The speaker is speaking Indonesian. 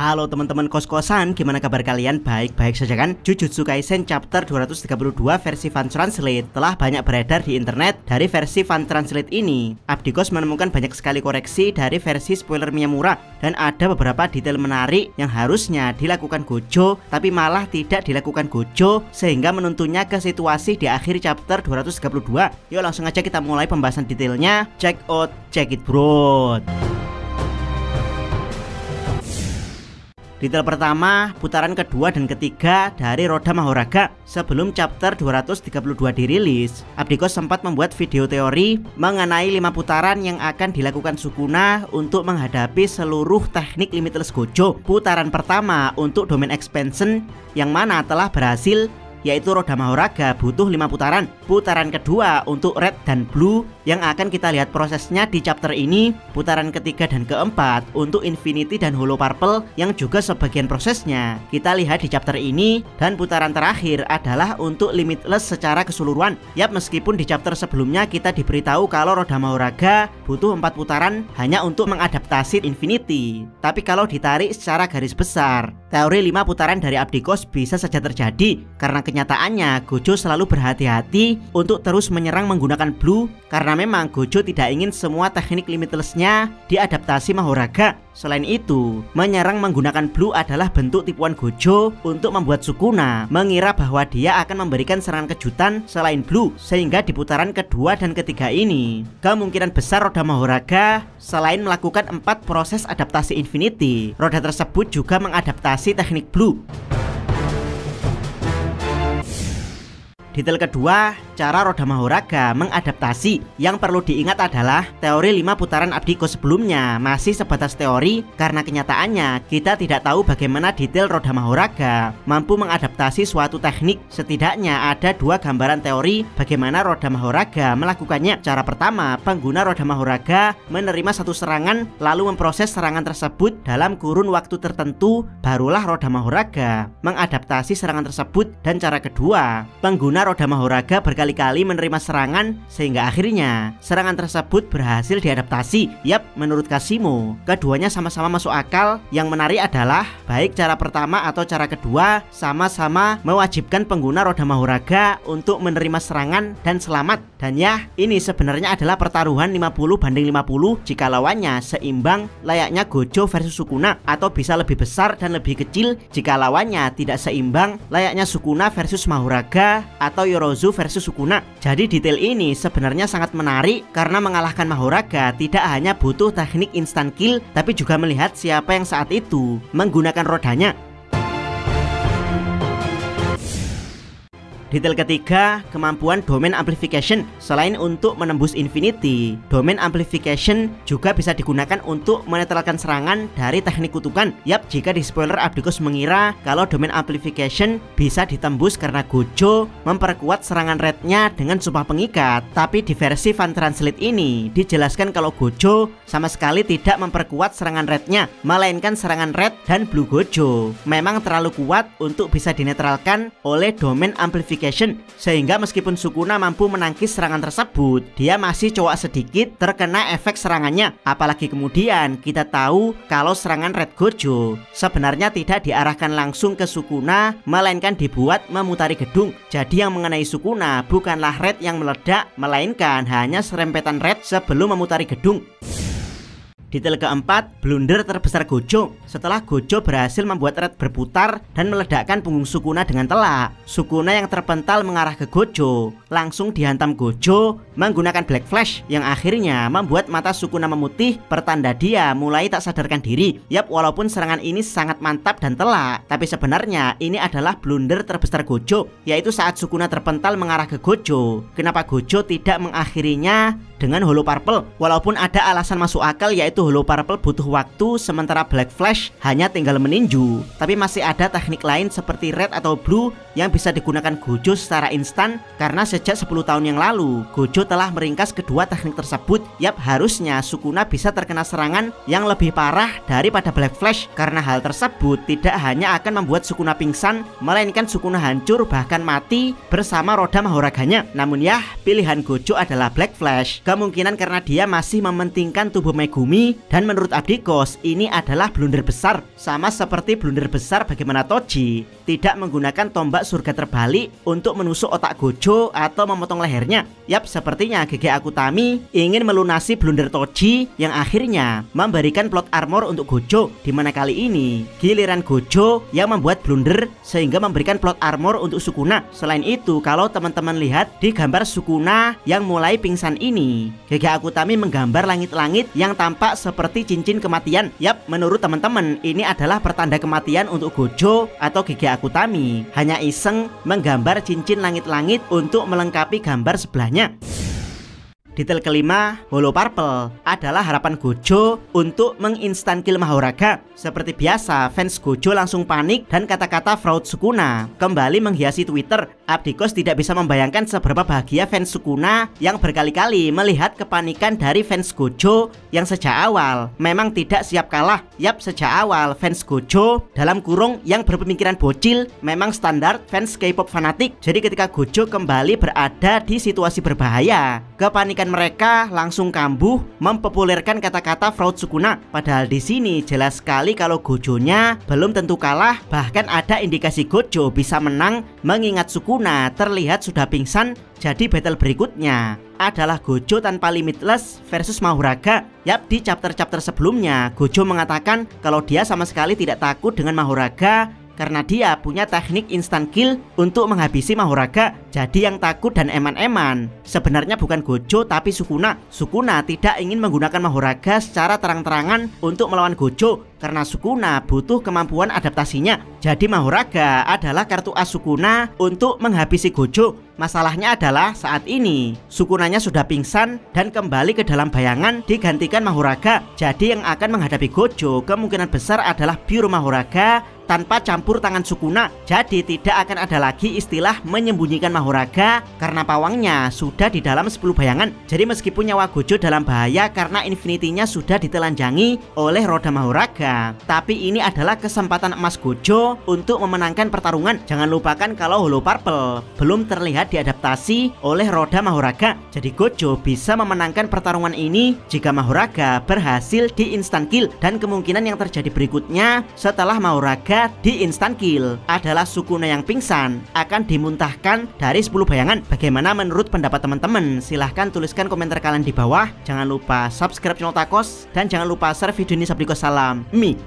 Halo teman-teman kos-kosan, gimana kabar kalian? Baik-baik saja kan? Jujutsu Kaisen chapter 232 versi Fan Translate telah banyak beredar di internet. Dari versi Fan Translate ini, Abdikos menemukan banyak sekali koreksi dari versi spoiler Miyamura, dan ada beberapa detail menarik yang harusnya dilakukan Gojo tapi malah tidak dilakukan Gojo, sehingga menuntunnya ke situasi di akhir chapter 232. Yuk langsung aja kita mulai pembahasan detailnya. Check it bro. Detail pertama, putaran kedua dan ketiga dari Roda Mahoraga. Sebelum chapter 232 dirilis, Abdikos sempat membuat video teori mengenai 5 putaran yang akan dilakukan Sukuna untuk menghadapi seluruh teknik Limitless Gojo. Putaran pertama untuk Domain Expansion yang mana telah berhasil, yaitu Roda Mahoraga butuh 5 putaran. Putaran kedua untuk Red dan Blue yang akan kita lihat prosesnya di chapter ini. Putaran ketiga dan keempat untuk Infinity dan Hollow Purple yang juga sebagian prosesnya kita lihat di chapter ini. Dan putaran terakhir adalah untuk Limitless secara keseluruhan. Yap, meskipun di chapter sebelumnya kita diberitahu kalau Roda Mahoraga butuh 4 putaran hanya untuk mengadaptasi Infinity, tapi kalau ditarik secara garis besar, teori 5 putaran dari Abdikos bisa saja terjadi, karena kenyataannya Gojo selalu berhati-hati untuk terus menyerang menggunakan Blue, karena memang Gojo tidak ingin semua teknik Limitless-nya diadaptasi Mahoraga. Selain itu, menyerang menggunakan Blue adalah bentuk tipuan Gojo untuk membuat Sukuna mengira bahwa dia akan memberikan serangan kejutan selain Blue, sehingga di putaran kedua dan ketiga ini kemungkinan besar Roda Mahoraga selain melakukan 4 proses adaptasi Infinity, roda tersebut juga mengadaptasi teknik Blue. Detail kedua, cara Roda Mahoraga mengadaptasi. Yang perlu diingat adalah teori 5 putaran Abdikos sebelumnya masih sebatas teori, karena kenyataannya kita tidak tahu bagaimana detail Roda Mahoraga mampu mengadaptasi suatu teknik. Setidaknya ada 2 gambaran teori bagaimana Roda Mahoraga melakukannya. Cara pertama, pengguna Roda Mahoraga menerima satu serangan lalu memproses serangan tersebut dalam kurun waktu tertentu, barulah Roda Mahoraga mengadaptasi serangan tersebut. Dan cara kedua, pengguna Roda Mahoraga berkali-kali menerima serangan sehingga akhirnya serangan tersebut berhasil diadaptasi. Yap, menurut Kasimo, keduanya sama-sama masuk akal. Yang menarik adalah baik cara pertama atau cara kedua sama-sama mewajibkan pengguna Roda Mahoraga untuk menerima serangan dan selamat. Dan ya, ini sebenarnya adalah pertaruhan 50-50 jika lawannya seimbang layaknya Gojo versus Sukuna, atau bisa lebih besar dan lebih kecil jika lawannya tidak seimbang layaknya Sukuna versus Mahoraga atau Yorozu versus Sukuna. Jadi detail ini sebenarnya sangat menarik karena mengalahkan Mahoraga tidak hanya butuh teknik instant kill, tapi juga melihat siapa yang saat itu menggunakan rodanya. Detail ketiga, kemampuan Domain Amplification. Selain untuk menembus Infinity, Domain Amplification juga bisa digunakan untuk menetralkan serangan dari teknik kutukan. Yap, jika di spoiler Abdikos mengira kalau Domain Amplification bisa ditembus karena Gojo memperkuat serangan rednya dengan sumpah pengikat, tapi di versi Fan Translate ini dijelaskan kalau Gojo sama sekali tidak memperkuat serangan rednya, melainkan serangan red dan blue Gojo memang terlalu kuat untuk bisa dinetralkan oleh Domain Amplification, sehingga meskipun Sukuna mampu menangkis serangan tersebut, dia masih cowok sedikit terkena efek serangannya. Apalagi kemudian kita tahu kalau serangan Red Gojo sebenarnya tidak diarahkan langsung ke Sukuna, melainkan dibuat memutari gedung. Jadi yang mengenai Sukuna bukanlah Red yang meledak, melainkan hanya serempetan Red sebelum memutari gedung. Detail keempat, blunder terbesar Gojo. Setelah Gojo berhasil membuat Red berputar dan meledakkan punggung Sukuna dengan telak, Sukuna yang terpental mengarah ke Gojo langsung dihantam Gojo menggunakan Black Flash yang akhirnya membuat mata Sukuna memutih, pertanda dia mulai tak sadarkan diri. Yap, walaupun serangan ini sangat mantap dan telak, tapi sebenarnya ini adalah blunder terbesar Gojo, yaitu saat Sukuna terpental mengarah ke Gojo. Kenapa Gojo tidak mengakhirinya dengan Hollow Purple. Walaupun ada alasan masuk akal, yaitu Hollow Purple butuh waktu sementara Black Flash hanya tinggal meninju. Tapi masih ada teknik lain seperti Red atau Blue yang bisa digunakan Gojo secara instan, karena sejak 10 tahun yang lalu Gojo telah meringkas kedua teknik tersebut. Yap, harusnya Sukuna bisa terkena serangan yang lebih parah daripada Black Flash, karena hal tersebut tidak hanya akan membuat Sukuna pingsan, melainkan Sukuna hancur bahkan mati bersama roda mahoraganya. Namun ya, pilihan Gojo adalah Black Flash. Kemungkinan karena dia masih mementingkan tubuh Megumi, dan menurut Abdikos ini adalah blunder besar. Sama seperti blunder besar bagaimana Toji tidak menggunakan tombak surga terbalik untuk menusuk otak Gojo atau memotong lehernya. Yap, sepertinya GG Akutami ingin melunasi blunder Toji yang akhirnya memberikan plot armor untuk Gojo, dimana kali ini giliran Gojo yang membuat blunder sehingga memberikan plot armor untuk Sukuna. Selain itu, kalau teman-teman lihat di gambar Sukuna yang mulai pingsan ini, GG Akutami menggambar langit-langit yang tampak seperti cincin kematian. Yap, menurut teman-teman ini adalah pertanda kematian untuk Gojo, atau GG Akutami hanya iseng menggambar cincin langit-langit untuk melengkapi gambar sebelahnya. Detail kelima, Hollow Purple adalah harapan Gojo untuk menginstan kill Mahoraga. Seperti biasa, fans Gojo langsung panik dan kata-kata fraud Sukuna kembali menghiasi Twitter. Abdikos tidak bisa membayangkan seberapa bahagia fans Sukuna yang berkali-kali melihat kepanikan dari fans Gojo yang sejak awal memang tidak siap kalah. Yap, sejak awal fans Gojo dalam kurung yang berpemikiran bocil memang standar fans K-pop fanatik. Jadi ketika Gojo kembali berada di situasi berbahaya, kepanikan mereka langsung kambuh mempopulerkan kata-kata fraud Sukuna. Padahal di sini jelas sekali kalau Gojonya belum tentu kalah, bahkan ada indikasi Gojo bisa menang mengingat Sukuna terlihat sudah pingsan. Jadi battle berikutnya adalah Gojo tanpa Limitless versus Mahoraga. Yap, di chapter-chapter sebelumnya Gojo mengatakan kalau dia sama sekali tidak takut dengan Mahoraga karena dia punya teknik instant kill untuk menghabisi Mahoraga. Jadi yang takut dan eman-eman sebenarnya bukan Gojo tapi Sukuna. Sukuna tidak ingin menggunakan Mahoraga secara terang-terangan untuk melawan Gojo karena Sukuna butuh kemampuan adaptasinya. Jadi Mahoraga adalah kartu as Sukuna untuk menghabisi Gojo. Masalahnya adalah saat ini Sukunanya sudah pingsan dan kembali ke dalam bayangan digantikan Mahoraga. Jadi yang akan menghadapi Gojo kemungkinan besar adalah pure Mahoraga tanpa campur tangan Sukuna. Jadi tidak akan ada lagi istilah menyembunyikan Mahoraga karena pawangnya sudah di dalam 10 bayangan. Jadi meskipun nyawa Gojo dalam bahaya karena infinity-nya sudah ditelanjangi oleh roda Mahoraga, tapi ini adalah kesempatan emas Gojo untuk memenangkan pertarungan. Jangan lupakan kalau Hollow Purple belum terlihat diadaptasi oleh roda Mahoraga. Jadi Gojo bisa memenangkan pertarungan ini jika Mahoraga berhasil di instant kill. Dan kemungkinan yang terjadi berikutnya setelah Mahoraga di instant kill adalah Sukuna yang pingsan akan dimuntahkan dari 10 bayangan. Bagaimana menurut pendapat teman-teman? Silahkan tuliskan komentar kalian di bawah. Jangan lupa subscribe channel Takos dan jangan lupa share video ini. Sabdiko salam Mi.